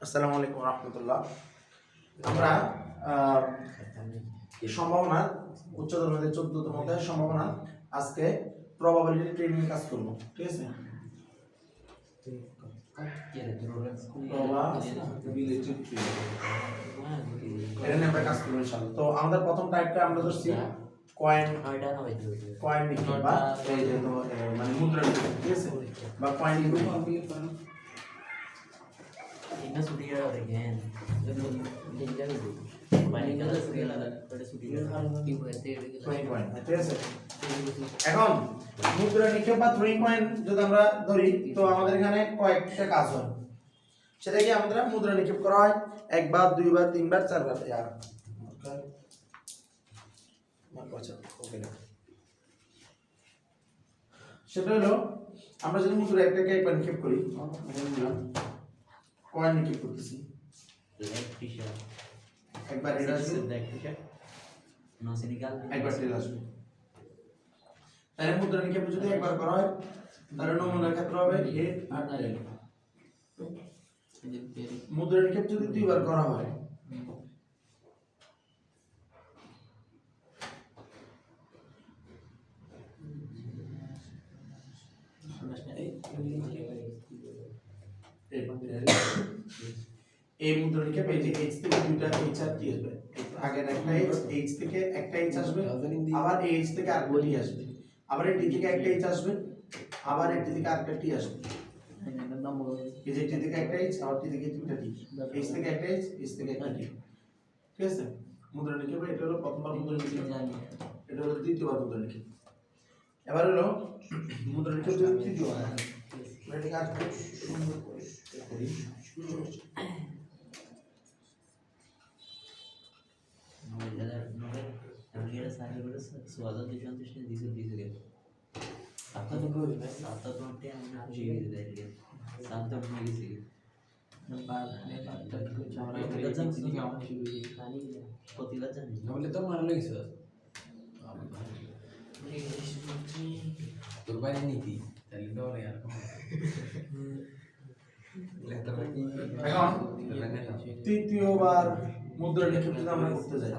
আসসালামু আলাইকুম রহমতুল্লাহ। আমরা সম্ভাবনা উচ্চতর মধ্যে 14তম অধ্যায়ের সম্ভাবনা আজকে প্রবাবিলিটি ট্রেনিং কাজ করব। ঠিক আছে, এটা নিয়ে আমরা কাজ করব ইনশাআল্লাহ। তো আমাদের প্রথম টাইপটা আমরা ধরছি কয়েন নিক্ষেপ বা এই যে মানে মুদ্রা নিক্ষেপ। ঠিক আছে, বা কয়েন নিক্ষেপ। এখন মুদ্রা নিক্ষেপ বা থ্রোয়িং কয়েন যদি আমরা ধরি, তো আমাদের এখানে কয়েকটা কাজ হয়। সেটা কি আমাদের মুদ্রা নিক্ষেপ করা হয় একবার, দুইবার, তিনবার, চারবার। সেটা হলো আমরা যদি মুদ্রা একটাকে একবার নিক্ষেপ করি, কয়েন নিক্ষেপ করতেছি, একবার হেড আসবে, একবার টেল আসবে। তাহলে মুদ্রা নিক্ষেপ যদি একবার করা হয় তাহলে নমুনার ক্ষেত্রে হবে হেড আর টেল। মুদ্রা নিক্ষেপ যদি দুইবার করা হয় এই মুদ্রা নিক্ষেপ এই যে এইচ থেকে দুইটা এইচ আর টি আসবে, আগের একটা এইচ থেকে একটা এইচ আসবে, আবার এইচ থেকে আরেকটা টি আসবে, আবার এই টি থেকে একটা এইচ আসবে, আবার এই টি থেকে আরেকটা টি আসবে। এই যে টি থেকে একটা এইচ, আবার টি থেকে দুইটা টি, এইচ থেকে একটা এইচ থেকে একটা টি। ঠিক আছে, মুদ্রা নিক্ষেপ এটা হলো প্রথমবার মুদ্রা নিক্ষেপ, এটা হলো দ্বিতীয়বার মুদ্রা নিক্ষেপ। এবার হলো মুদ্রা নিক্ষেপ যদি তৃতীয়বার, এটা কাজ খুব সুন্দর করে করি। তৃতীয়বার মুদ্রা নিক্ষেপ যদি আমরা করতে যাই,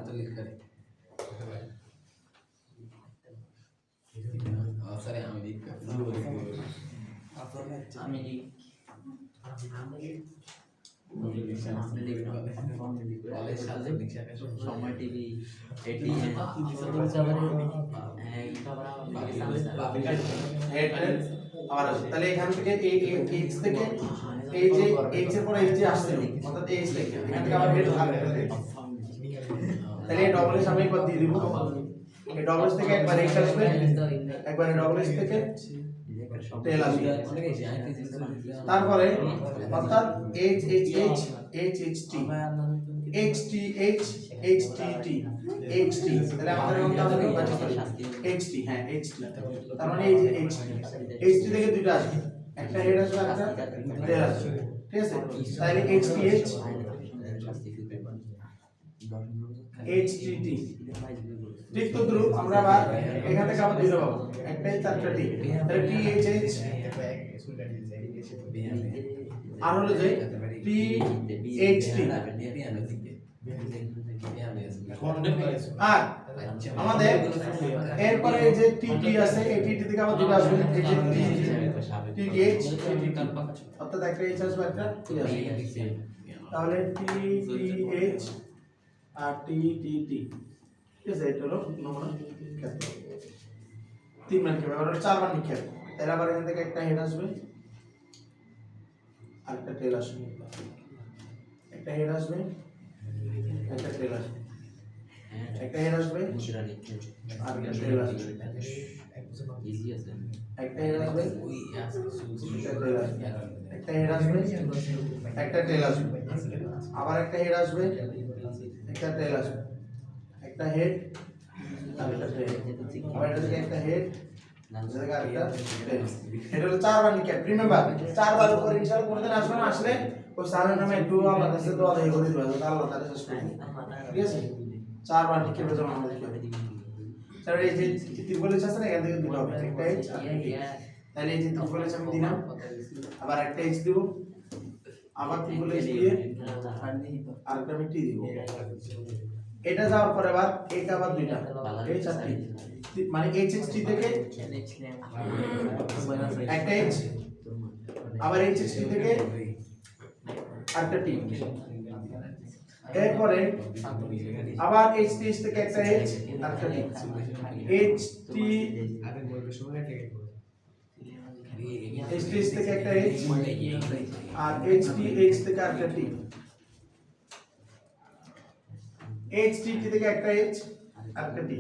সময় টিভি তাহলে এখান থেকে এই এইচ থেকে এই যে এইচ এর পরে এই যে আসছে, অর্থাৎ এইচ থেকে এখান থেকে আবার হেড আসবে। তাহলে এই ডবল এস আমি একবার দিয়ে দিব, এই ডবল এস থেকে একবার এইচ আসবে, একবার ডবল এস থেকে টেল আসবে। তারপরে অর্থাৎ H H H H H T H T H H T T H T. তাহলে আমাদের কোনটা হবে এইচ টি। হ্যাঁ এইচ টি, তার মানে এই যে এইচ টি, এইচ টি থেকে দুইটা আসবে, একটা হেড আসবে একটা টেল আসবে। ঠিক আছে, তাহলে H T H H T T. ঠিক তো দ্রুপ আমরা আবার এখান থেকে আবার দুটো পাবো, একটাই চারটা টি, তাহলে টি এইচ এইচ আর হলো যে টি এইচ টি। আর আমাদের এরপরে এই যে টি টি আছে, এই টি টি থেকে আবার দুটো আসবে, এই যে টি টি এইচ টি টি, অর্থাৎ একটা এইচ আসবে একটা টি আসবে। তাহলে টি টি এইচ আর টি টি টি। ঠিক আছে, এটা হলো নমুনা ক্ষেত্র। তিন মান নিক্ষেপ, এবার চার মান নিক্ষেপ। তাহলে আবার এখান থেকে একটা হেড আসবে আর একটা টেল আসবে, একটা হেড আসবে একটা টেল আসবে, একটা হেড আসবে আর একটা টেল আসবে, একটা হেড আসবে একটা হেড আসবে একটা টেল আসবে, আবার একটা হেড আসবে একটা টেল আসবে, একটা হেড আর একটা টেল, আবার এটা থেকে একটা হেড আরেকটা টেল। এটা হলো চারবার নিক্ষেপ। রিমেম্বার, চারবার উপরে ইনশাআল্লাহ কোনদিন আসবে না, আসলে ওই স্যারের নামে একটু আল্লাহর কাছে দোয়া দেই করে দিবা, আল্লাহ তাআলা শেষ করে দিবে। ঠিক আছে, চারবার নিক্ষেপের জন্য আমাদের কি হবে, স্যার এই যে ত্রিভুজ আছে না, এখান থেকে দুটো হবে, একটা এইচ আর একটা টি। তাহলে এই যে ত্রিভুজ আমি দিলাম, আবার একটা এইচ দেব, আবার ট্রিপল এইচ দিয়ে আরেকটা আমি টি দিব এটা যাওয়ার পরে আবার এটা আবার দুইটা এই চারটি মানে এইচএসটি থেকে একটা এইচ আবার এইচএসটি থেকে আরেকটা টি এরপরে আবার এইচটি থেকে একটা এইচ আরেকটা টি এইচটি এইচটি থেকে একটা এইচ আর এইচটি এইচ থেকে আরেকটা টি এইচটি থেকে একটা এইচ আরেকটা টি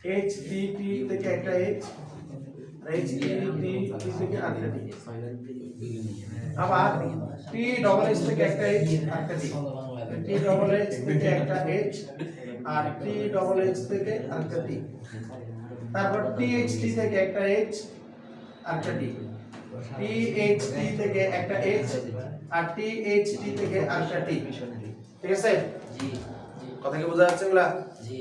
এইচডিটি থেকে একটা এইচ এইচডিটি থেকে আরেকটা টি আবার টি ডবল এইচ থেকে একটা এইচ আরেকটা টি টি ডবল এইচ থেকে একটা H R T double H থেকে আরেকটা টি তারপর টিএইচটি থেকে একটা এইচ আরেকটা টি টিএইচটি থেকে একটা এইচ আর টিএইচটি থেকে আরেকটা টি ঠিক আছে জি কথা কি বোঝা যাচ্ছে এগুলা জি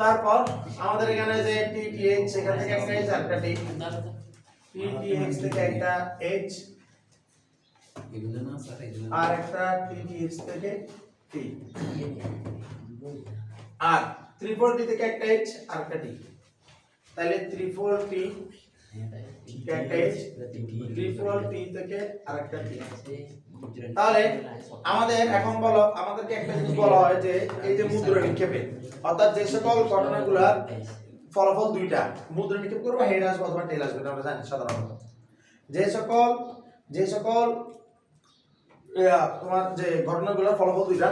তারপর আমাদের এখানে যে টিটিএইচ সেখান থেকে একটা এইচ আরেকটা টি টিটিএইচ থেকে একটা এইচ এগুলো না স্যার এগুলো আর একটা টিটিএইচ থেকে টি আর 3,4 টি থেকে একটা এইচ আর একটা টি তাহলে 3,4 টি একটা এইচ 3,4 টি থেকে আরেকটা টি তাহলে আমাদের এখন বলো আমাদেরকে একটা জিনিস বলা হয় যে এই যে মুদ্রা নিক্ষেপে অর্থাৎ যে সকল ঘটনাগুলোর ফলাফল দুইটা মুদ্রা নিক্ষেপ করব হেড আসবে অথবা টেল আসবে এটা আমরা জানি সাধারণত যে সকল তোমার যে ঘটনাগুলোর ফলাফল দুইটা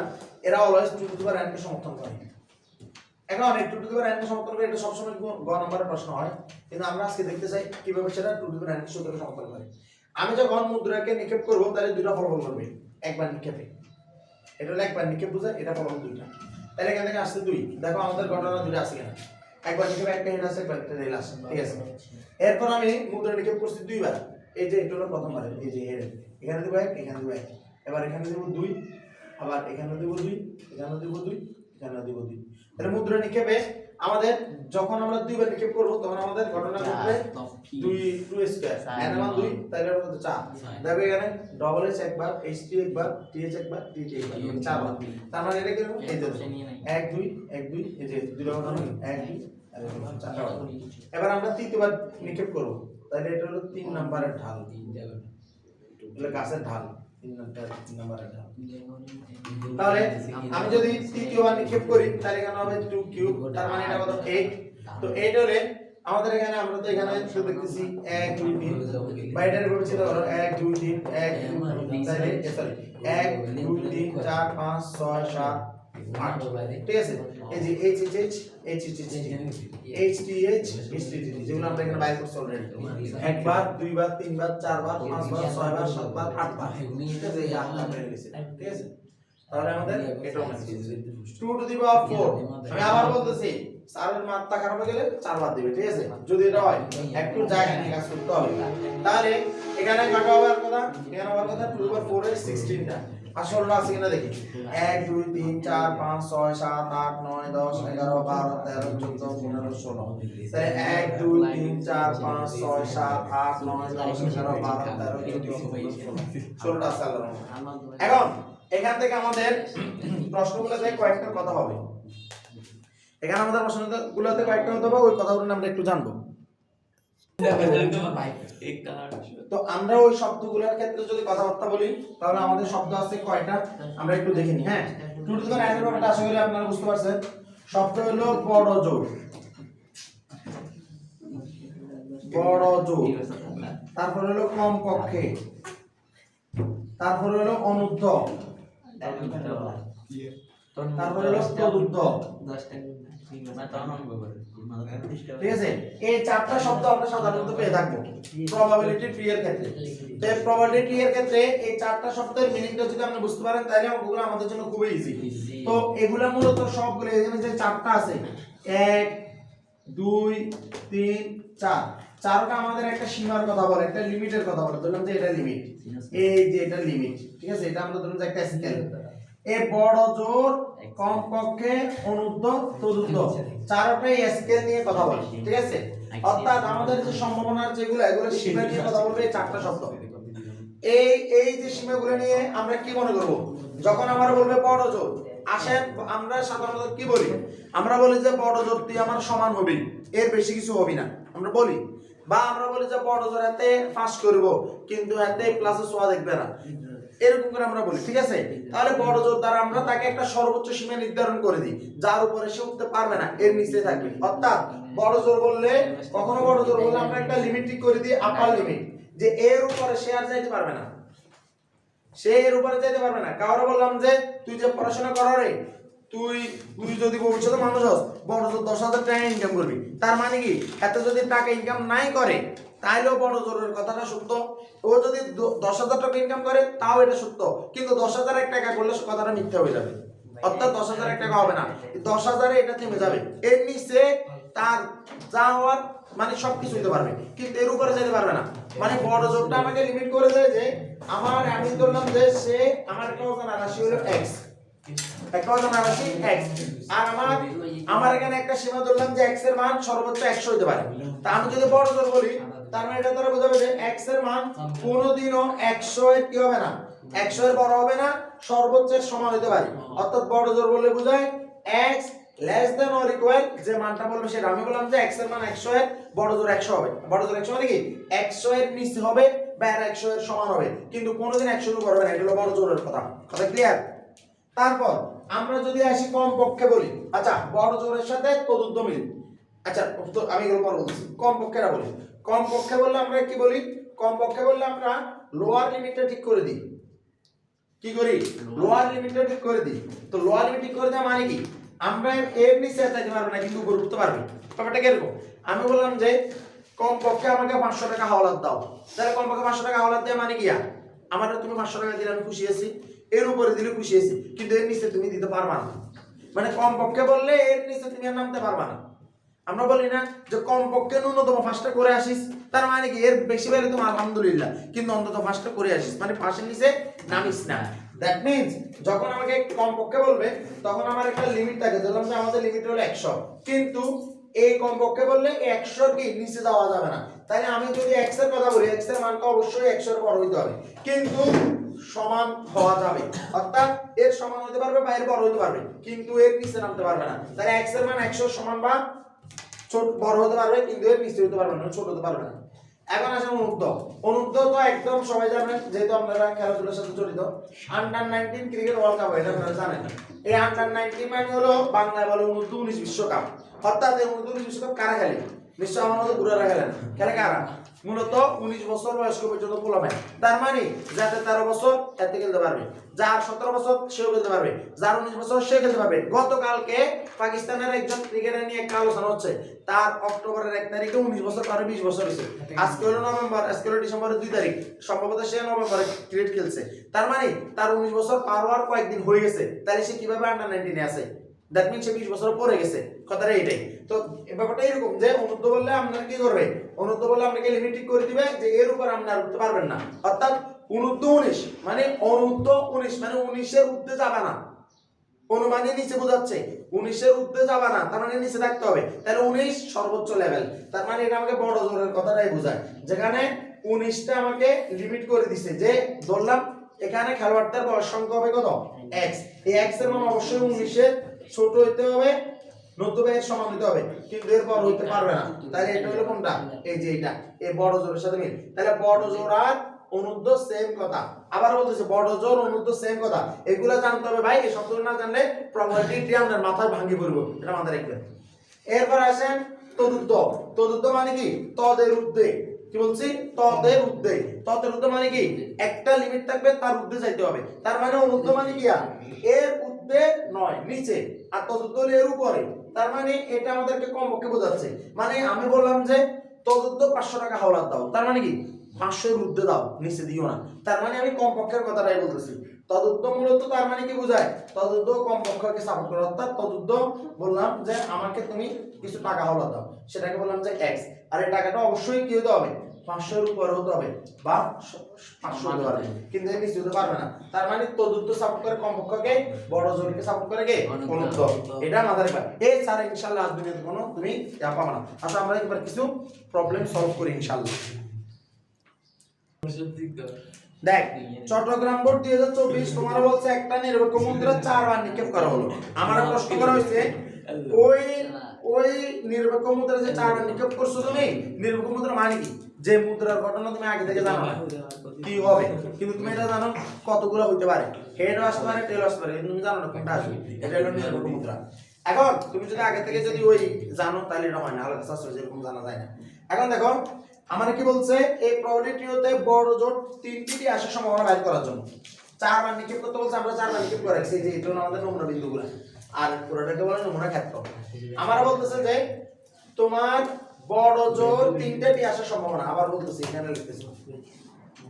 এরা always two to the power n কে সমর্থন করে এখন two to the power n কে সমর্থন করে এটা সবসময় গ নম্বরের প্রশ্ন হয় কিন্তু আমরা আজকে দেখতে চাই কিভাবে সেটা two to the power n কে সূত্রে সমর্থন করে আমি যখন মুদ্রাকে নিক্ষেপ করব তাহলে দুটো ফলাফল করবে একবার নিক্ষেপে এটা হলো একবার নিক্ষেপ বোঝায় এটা ফলাফল দুইটা তাহলে এখান থেকে আসছে দুই দেখো আমাদের ঘটনা দুটো আছে কিনা একবার নিক্ষেপে একটা হেড আছে একবার একটা টেল আছে ঠিক আছে এরপর আমি মুদ্রা নিক্ষেপ করছি দুইবার এই যে এটা হলো প্রথমবার এই যে হেড এখানে দেব এক এখানে দেব এক এবার এখানে দেব দুই আবার এখানে দেব দুই এখানে দেব দুই এখানে দেব দুই তাহলে মুদ্রা নিক্ষেপে আমাদের যখন আমরা দুইবার নিক্ষেপ করব তখন আমাদের ঘটনা ঘটবে 2 স্কয়ার n মান 2 তাহলে আমরা তো 4 দেখো এখানে ডবল এইচ একবার ht একবার th একবার tt একবার 4 বার তার মানে এটা কি এই যে 1 2 1 2 এই যে দুই বার মানে 1 2 আর 4 বার এবার আমরা তৃতীয়বার নিক্ষেপ করব তাহলে এটা হলো 3 নম্বরের ঢাল তাহলে গাছের ঢাল 3 নম্বরের ঢাল তাহলে আমি যদি তৃতীয়বার নিক্ষেপ করি তাহলে এখানে হবে 2 কিউব তার মানে এটা কত 8 তো 8 হলে আমাদের এখানে আমরা তো এখানে শুধু দেখতেছি 1 2 3 বাইরের ভাবে ছিল ধরো 1 2 3 1 2 তাহলে সরি 1 2 3 4 5 6 7 8 ঠিক আছে এই যে HHH HTH HTT যেগুলো আমরা এখানে বাইর করছি অলরেডি একবার দুইবার তিনবার চারবার পাঁচবার ছয়বার সাতবার আটবার ঠিক আছে এই আটবার বের হয়েছে ঠিক আছে তাহলে আমাদের এটা মনে আছে 2 টু দি পাওয়ার 4 আমি আবার বলতেছি স্যারের মাত্রা খারাপ হয়ে গেলে 4 বার দিবে ঠিক আছে যদি এটা হয় একটু জায়গা নিয়ে কাজ করতে হবে তাহলে এখানে কাটা হবে আর কথা এখানে আবার কথা 2 বাই 4 এর 16 টা আসলটা আছে কিনা দেখি 1 2 3 4 5 6 7 8 9 10 11 12 13 14 15 16 তাহলে 1 2 3 4 5 6 7 8 9 10 11 12 13 14 16টা আছে এখন এখান থেকে আমাদের প্রশ্নগুলোতে কয়েকটা কথা হবে এখানে আমাদের প্রশ্নগুলোতে কয়েকটা কথা হবে ওই কথাগুলো আমরা একটু জানবো তো আমরা ওই শব্দগুলোর ক্ষেত্রে যদি কথাবার্তা বলি তাহলে আমাদের শব্দ আছে কয়টা আমরা একটু দেখে নিই হ্যাঁ two to the power n এর ব্যাপারটা আশা করি আপনারা বুঝতে পারছেন শব্দ হলো বড় জোর তারপর হলো কম পক্ষে তারপর হলো অনুদ্ধ তারপর হলো প্রদুদ্ধ ঠিক আছে এই চারটা শব্দ আমরা সাধারণত পেয়ে থাকবো প্রবাবিলিটি ট্রি এর ক্ষেত্রে তো প্রবাবিলিটি ট্রি এর ক্ষেত্রে এই চারটা শব্দের মিনিংটা যদি আপনি বুঝতে পারেন তাহলে অঙ্কগুলো আমাদের জন্য খুবই ইজি তো এগুলা মূলত সবগুলো এখানে যে চারটা আছে 1 2 3 4 চারটা আমাদের একটা সীমার কথা বলে একটা লিমিটের কথা বলে ধরলাম যে এটা লিমিট এই যে এটা লিমিট ঠিক আছে এটা আমরা ধরুন যে একটা স্কেল এ বড় জোর কম পক্ষে অনুদ্ধ তদুদ্ধ চারটাই স্কেল নিয়ে কথা বলে ঠিক আছে অর্থাৎ আমাদের যে সম্ভাবনার যেগুলো এগুলো সীমা নিয়ে কথা বলবে এই চারটা শব্দ এই এই যে সীমাগুলো নিয়ে আমরা কি মনে করব যখন আমরা বলবে বড় জোর আসেন আমরা সাধারণত কি বলি আমরা বলি যে বড় জোর দিয়ে আমার সমান হবে এর বেশি কিছু হবে না আমরা বলি বা আমরা বলি যে বড় জোর হাতে পাস করব কিন্তু হাতে প্লাসে সোয়া দেখবে না এরকম করে আমরা বলি ঠিক আছে তাহলে বড় জোর দ্বারা আমরা তাকে একটা সর্বোচ্চ সীমা নির্ধারণ করে দিই যার উপরে সে উঠতে পারবে না এর নিচে থাকবে অর্থাৎ বড় জোর বললে কখনো বড় জোর বললে আমরা একটা লিমিট ঠিক করে দিই আপার লিমিট যে এর উপরে সে আর যাইতে পারবে না সে এর উপরে যাইতে পারবে না কাউরে বললাম যে তুই যে পড়াশোনা করার রে তুই তুই যদি ভবিষ্যতে মানুষ হস বড় জোর 10,000 টাকা ইনকাম করবি তার মানে কি এত যদি টাকা ইনকাম নাই করে তাইলেও বড় জোরের কথাটা সত্য ও যদি 10,000 টাকা ইনকাম করে তাও এটা সত্য কিন্তু 10,000 টাকা করলে কথাটা মিথ্যা হয়ে যাবে অর্থাৎ 10,000 টাকা হবে না 10,000 এটা থেমে যাবে এর নিচে তার যা হওয়ার মানে সবকিছু হতে পারবে কিন্তু এর উপরে যেতে পারবে না মানে বড় জোরটা আমাকে লিমিট করে দেয় যে আমি ধরলাম যে সে আমার একটা অজানা রাশি হলো x একটা অজানা রাশি x আর আমার এখানে একটা সীমা ধরলাম যে x এর মান সর্বোচ্চ 100 হতে পারে তা আমি যদি বড় জোর বলি তার মানে এটা দ্বারা বোঝাবে যে x এর মান কোনোদিনও 100 এর কি হবে না 100 এর বড় হবে না সর্বোচ্চের সমান হতে পারে অর্থাৎ বড় জোর বললে বোঝায় x less than or equal যে মানটা বলবে সেটা আমি বললাম যে x এর মান 100 এর বড় জোর 100 হবে বড় জোর 100 মানে কি 100 এর নিচে হবে বা 100 এর সমান হবে কিন্তু কোনোদিন 100 এর উপর হবে না এটা হলো বড় জোরের কথা কথা ক্লিয়ার তারপর আমরা যদি আসি কম পক্ষে বলি আচ্ছা বড় জোরের সাথে তদুদ্ধ মিল আচ্ছা তো আমি এগুলো পরে বলছি কম পক্ষেরা বলি কম পক্ষে বললে আমরা কি বলি কম পক্ষে বললে আমরা লোয়ার লিমিটটা ঠিক করে দিই কি করি লোয়ার লিমিটটা ঠিক করে দিই তো লোয়ার লিমিট ঠিক করে দেওয়া মানে কি আমরা এর নিচে যেতে পারবো না কিন্তু উপরে উঠতে পারবে ব্যাপারটা কিরকম আমি বললাম যে কম পক্ষে আমাকে 500 টাকা হাওলাত দাও তাহলে কম পক্ষে 500 টাকা হাওলাত দেওয়া মানে কি আমার তুমি 500 টাকা দিলে আমি খুশি আছি এর উপরে দিলে খুশি আছি কিন্তু এর নিচে তুমি দিতে পারবা না মানে কম পক্ষে বললে এর নিচে তুমি আর নামতে পারবা না আমরা বলি না যে কম পক্ষে ন্যূনতম 5টা করে আসিস তার মানে কি এর বেশি পেলে তুমি আলহামদুলিল্লাহ কিন্তু অন্তত 5টা করে আসিস মানে 5 এর নিচে নামিস না দ্যাট মিন্স যখন আমাকে কম পক্ষে বলবে তখন আমার একটা লিমিট থাকে ধরলাম যে আমাদের লিমিট হলো 100 কিন্তু এই কম পক্ষে বললে 100 কি নিচে যাওয়া যাবে না তাহলে আমি যদি x এর কথা বলি x এর মানটা অবশ্যই 100 এর বড় হইতে হবে কিন্তু সমান হওয়া যাবে অর্থাৎ এর সমান হতে পারবে বা এর বড় হতে পারবে কিন্তু এর নিচে নামতে পারবে না তাহলে x এর মান 100 সমান বা ছোট বড় হতে পারবে কিন্তু এর নিচে হতে পারবে না ছোট হতে পারবে না এখন আসে অনুদ্ধ তো একদম সবাই জানেন যেহেতু আপনারা খেলাধুলার সাথে জড়িত আন্ডার 19 ক্রিকেট ওয়ার্ল্ড কাপ এটা আপনারা জানেন এই আন্ডার 19 মানে হলো বাংলায় বলে অনুদ্ধ 19 বিশ্বকাপ অর্থাৎ এই অনুদ্ধ 19 বিশ্বকাপ কারা খেলে নিশ্চয় আমার মতো বুড়ারা খেলেন খেলে কারা মূলত 19 বছর বয়স্ক পর্যন্ত পোলাবে তার মানে যাতে 13 বছর এতে খেলতে পারবে যার 17 বছর সেও খেলতে পারবে যার 19 বছর সে খেলতে পারবে গতকালকে পাকিস্তানের একজন ক্রিকেটার নিয়ে একটা আলোচনা হচ্ছে তার অক্টোবরের 1 তারিখে 19 বছর পারে 20 বছর হয়েছে আজকে হলো নভেম্বর আজকে হলো ডিসেম্বরের 2 তারিখ সম্ভবত সে নভেম্বরে ক্রিকেট খেলছে তার মানে তার 19 বছর পার হওয়ার কয়েকদিন হয়ে গেছে তাহলে সে কিভাবে আন্ডার 19 এ আছে দ্যাট মিন্স সে 20 বছর পরে গেছে কথাটা এইটাই তো ব্যাপারটা এরকম যে অনুদ্ধ বললে আপনারা কি করবে অনুদ্ধ বললে আপনাকে লিমিট ঠিক করে দিবে যে এর উপর আপনি আর উঠতে পারবেন না অর্থাৎ অনুদ্ধ 19 মানে অনুদ্ধ 19 মানে 19 এর ঊর্ধ্বে যাবে না অনুমানে নিচে বোঝাচ্ছে 19 এর ঊর্ধ্বে যাবে না তার মানে নিচে থাকতে হবে তাহলে 19 সর্বোচ্চ লেভেল তার মানে এটা আমাকে বড় জোরের কথাটাই বোঝায় যেখানে 19টা আমাকে লিমিট করে দিছে যে ধরলাম এখানে খেলোয়াড়দের বয়স সংখ্যা হবে কত x এই x এর মান অবশ্যই 19 এর ছোট হইতে হবে নতুবা এর সমান হইতে হবে কিন্তু এর বড় হইতে পারবে না তাহলে এটা হলো কোনটা এই যে এটা এই বড় জোরের সাথে মিল তাহলে বড় জোর আর অনুদ্ধ সেম কথা আবার বলতেছে বড় জোর অনুদ্ধ সেম কথা এগুলা জানতে হবে ভাই এই শব্দগুলো না জানলে প্রবাবিলিটি আপনার মাথায় ভাঙি পড়বে এটা মাথায় রাখবেন এরপর আসেন তদুদ্ধ তদুদ্ধ মানে কি তদের ঊর্ধ্বে কি বলছি তদের ঊর্ধ্বে তদের ঊর্ধ্বে মানে কি একটা লিমিট থাকবে তার ঊর্ধ্বে যাইতে হবে তার মানে অনুদ্ধ মানে কি এর ঊর্ধ্বে নয় নিচে আর তদুদ্ধ এর উপরে তার মানে এটা আমাদেরকে কমপক্ষে বোঝাচ্ছে মানে আমি বললাম যে তদুদ্ধ 500 টাকা হাওলাত দাও তার মানে কি 500 এর ঊর্ধ্বে দাও নিচে দিও না তার মানে আমি কমপক্ষের কথাটাই বলতেছি তদুদ্ধ মূলত তার মানে কি বোঝায় তদুদ্ধ কমপক্ষকে সাপোর্ট করে অর্থাৎ তদুদ্ধ বললাম যে আমাকে তুমি কিছু টাকা হাওলাত দাও সেটাকে বললাম যে x আর এই টাকাটা অবশ্যই কি হতে হবে 500 এর উপরে হতে হবে বা 500 হতে পারবে কিন্তু এর নিচে হতে পারবে না তার মানে তদুদ্ধ সাপোর্ট করে কমপক্ষকে বড় জোরকে সাপোর্ট করে কে অনুদ্ধ এটা মাথায় রাখবা এই স্যার ইনশাআল্লাহ আজ দিনের কোনো তুমি পাবা না আসলে আমরা এবার কিছু প্রবলেম সলভ করি ইনশাআল্লাহ দেখ চট্টগ্রাম বোর্ড 2024 তোমার বলছে একটা নিরপেক্ষ মুদ্রা 4 বার নিক্ষেপ করা হলো। আমার প্রশ্ন করা হয়েছে ওই নিরপেক্ষ মুদ্রা যে 4 বার নিক্ষেপ করছো তুমি, নিরপেক্ষ মুদ্রা মানে কি? যে মুদ্রার ঘটনা তুমি আগে থেকে জানো না কি হবে, কিন্তু তুমি এটা জানো কতগুলো হইতে পারে, হেড আসতে পারে, টেল আসতে পারে, তুমি জানো না কোনটা আসবে। এটা হলো নিরপেক্ষ মুদ্রা। এখন তুমি যদি আগে থেকে যদি ওই জানো তাহলে এটা হয় না, আলাদা শাস্ত্র যেরকম জানা যায় না। এখন দেখো আমার কি বলছে, এই প্রবাবিলিটিতে বড় জোট 3টি আসার সম্ভাবনা বাইর করার জন্য 4 বার নিক্ষেপ করতে বলছে। আমরা 4 বার নিক্ষেপ করে রাখছি, যে এটা আমাদের নমুনা বিন্দুগুলো, আর পুরোটাকে বলে নমুনা ক্ষেত্র। আমরা বলতেছে যে তোমার বড় জোট 3টি আসার সম্ভাবনা, আবার বলতেছি এখানে লিখতেছি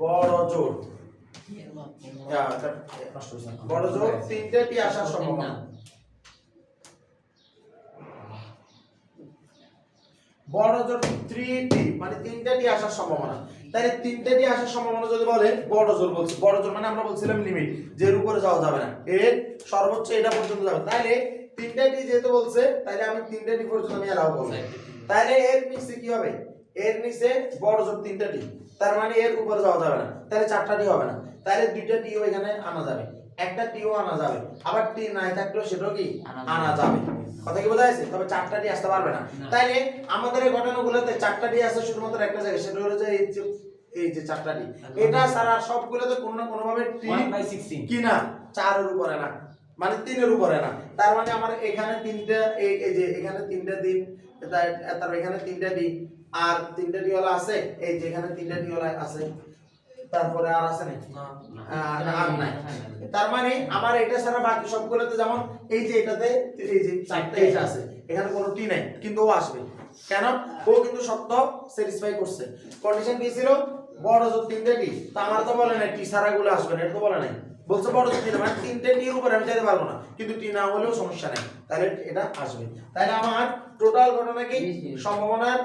বড় জোট, বড় জোট 3টি আসার সম্ভাবনা। বড় জোট 3টি মানে 3টি আসার সম্ভাবনা। তাহলে 3টি আসার সম্ভাবনা যদি বলে বড় জোর বলছি, বড় জোর মানে আমরা বলছিলাম লিমিট, যে এর উপরে যাওয়া যাবে না, এর সর্বোচ্চ এটা পর্যন্ত যাবে। তাহলে 3টি যেহেতু বলছে, তাহলে আমি 3টি পর্যন্ত আমি এলাও করব। তাহলে এর নিচে কি হবে, এর নিচে বড় জোর 3টি, তার মানে এর উপরে যাওয়া যাবে না, তাহলে 4টি হবে না। তাহলে 2টা টিও এখানে আনা যাবে, একটা টিও আনা যাবে, আবার টি নাই থাকলেও সেটাও কি আনা যাবে। কথা কি বোঝা যাচ্ছে? তবে 4টি আসতে পারবে না। তাইলে আমাদের এই ঘটনাগুলোতে 4টি আছে শুধুমাত্র একটা জায়গায়, সেটা হলো যে এই যে 4টি, এটা ছাড়া সবগুলোতে কোনো না কোনো ভাবে টি 1/16 কি না 4 এর উপরে না, মানে 3 এর উপরে না। তার মানে আমার এখানে 3টা, এই যে এখানে 3টা দিন, তারপর এখানে 3টা দিন, আর 3টা ডি হলো আছে, এই যে এখানে 3টা ডি হলো আছে, তারপরে আর আছে না, আর নাই। তার মানে আমার এটা ছাড়া বাকি সবগুলোতে, যেমন এই যে এটাতে এই যে 4টা এটা আছে, এখানে কোনো টি নাই, কিন্তু ও আসবে কেন? ও কিন্তু শর্ত স্যাটিসফাই করছে। কন্ডিশন কি ছিল? বড় জোর 3টি, তো আমার তো বলে নাই টি ছাড়া গুলো আসবে না, এটা তো বলে নাই, বলছে বড় জোর 3টি, মানে 3টি এর উপরে আমি যেতে পারবো না, কিন্তু টি না হলেও সমস্যা নাই, তাহলে এটা আসবে। তাহলে আমার টোটাল ঘটনা কি, সম্ভাবনার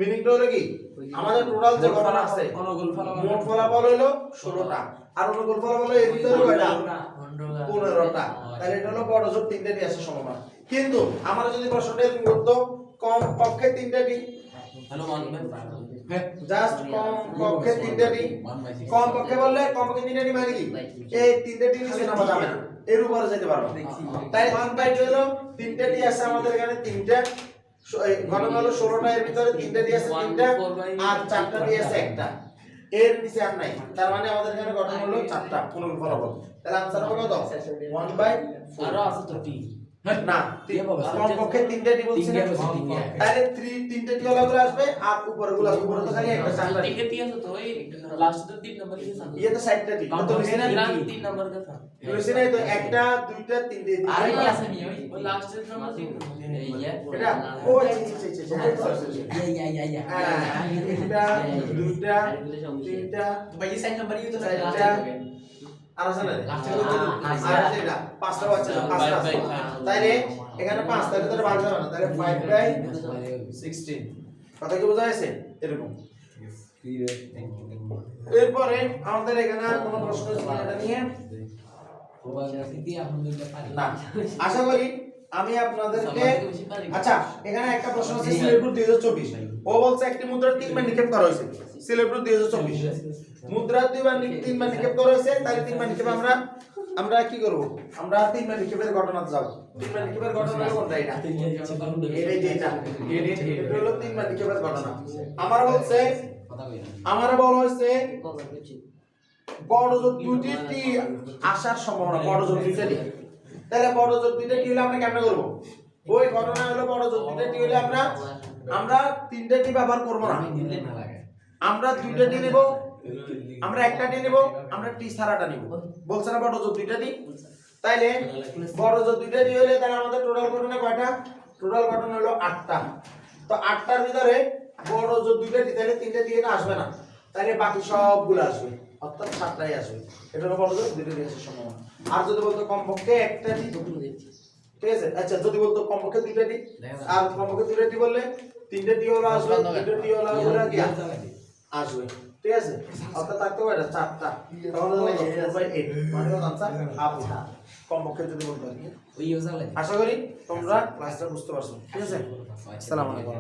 মিনিংটা হলো কি, আমাদের টোটাল যে ঘটনা আছে মোট ফলাফল হলো 16টা, আর অনুকূল ফলাফল এর ভিতরে কয়টা, 15টা। তাহলে এটা হলো বড় জোর 3টি আসার সম্ভাবনা। কিন্তু আমরা যদি প্রশ্নটা এরকম করতো কম পক্ষে 3টি, জাস্ট কম পক্ষে 3টি, কম পক্ষে বললে কম পক্ষে 3টি মানে কি, এই 3টি নিচে নামা যাবে না, এর উপরে যেতে পারবে। তাই 1/2 হলো 3টি আছে আমাদের এখানে, 3টা ঘটনা হলো 16টা, এর ভিতরে 3টি আছে 3টা, আর 4টা আছে একটা, এর নিচে আর নাই। তার মানে আমাদের এখানে ঘটনা হলো 4টা অনুকূল ফলাফল। তাহলে आंसर হবে কত? 1/4। আরো আছে তো টি না, কমপক্ষে 3টি বলছি না, তাহলে 3টি হলো আসবে, আর উপরে গুলো উপরে তো খালি একটা 4টা টি আছে, তো ওই লাস্ট তো 3 নাম্বার কি আছে, ये तो 60টা টি তো নিচে না 3 নাম্বার का था, নিচে না তো একটা দুইটা তিনটে আর কি আছে নি, ওই লাস্ট এর নাম্বার 3 এই এটা ও এটা দুইটা তিনটা ভাই 60 নাম্বার ইউ তো লাস্ট আর আছে না আর এটা 5টা আছে, 5টা আছে, তাইলে এখানে 5 তাহলে তো ভাগ যাবে না, তাহলে 5/16। কথা কি বোঝা যাচ্ছে? এরকম। এরপরে আমাদের এখানে আর কোনো প্রশ্ন আছে এটা নিয়ে? না, আশা করি আমি আপনাদেরকে, আচ্ছা এখানে একটা প্রশ্ন আছে সিলেটপুর 2024, ও বলছে একটি মুদ্রার 3 বার নিক্ষেপ করা হয়েছে, সিলেটপুর 2024 মুদ্রার 3 বার নিক্ষেপ করা হয়েছে, তাহলে 3 বার নিক্ষেপ আমরা কি করব, আমরা 3 বার নিক্ষেপের ঘটনাতে যাব। 3 বার নিক্ষেপের ঘটনা হলো কোনটা, এটা এই যে এটা হলো 3 বার নিক্ষেপের ঘটনা। আমরা বলা হয়েছে বড় জোর 2টি আসার সম্ভাবনা, বড় জোর 2টি, তাহলে বড় জোর 2টি হলে আমরা কেমনে করব? ওই ঘটনা হলো বড় জোর 2টি হলে আমরা 3টি ব্যবহার করব না, আমরা 2টি নেব, আমরা একটা টি নেব, আমরা টি ছাড়াটা নেব, বলছ না বড় জোর 2টি। তাইলে বড় জোর 2টি হলে তাহলে আমাদের টোটাল ঘটনা কয়টা? টোটাল ঘটনা হলো 8টা। তো 8টার ভিতরে বড় জোর 2টি, তাহলে 3টি দিয়ে আসবে না, তাহলে বাকি সবগুলো আসবে, অর্থাৎ 7টাই আসবে। এটা হলো বড় জোর 2টি আসার সম্ভাবনা। আর যদি বলতো কমপক্ষে একটা টি, ঠিক আছে, আচ্ছা যদি বলতো কমপক্ষে 2টি, আর কমপক্ষে 2টি বললে 3টি হলো আসবে, 2টি হলো কি আসবে, ঠিক আছে, অর্থাৎ থাকতে পারে 4টা, তাহলে 4/8 মানে आंसर হাফ। কমপক্ষে যদি বলতে পারি। আশা করি তোমরা ক্লাসটা বুঝতে পারছো, ঠিক আছে। আসসালামু আলাইকুম।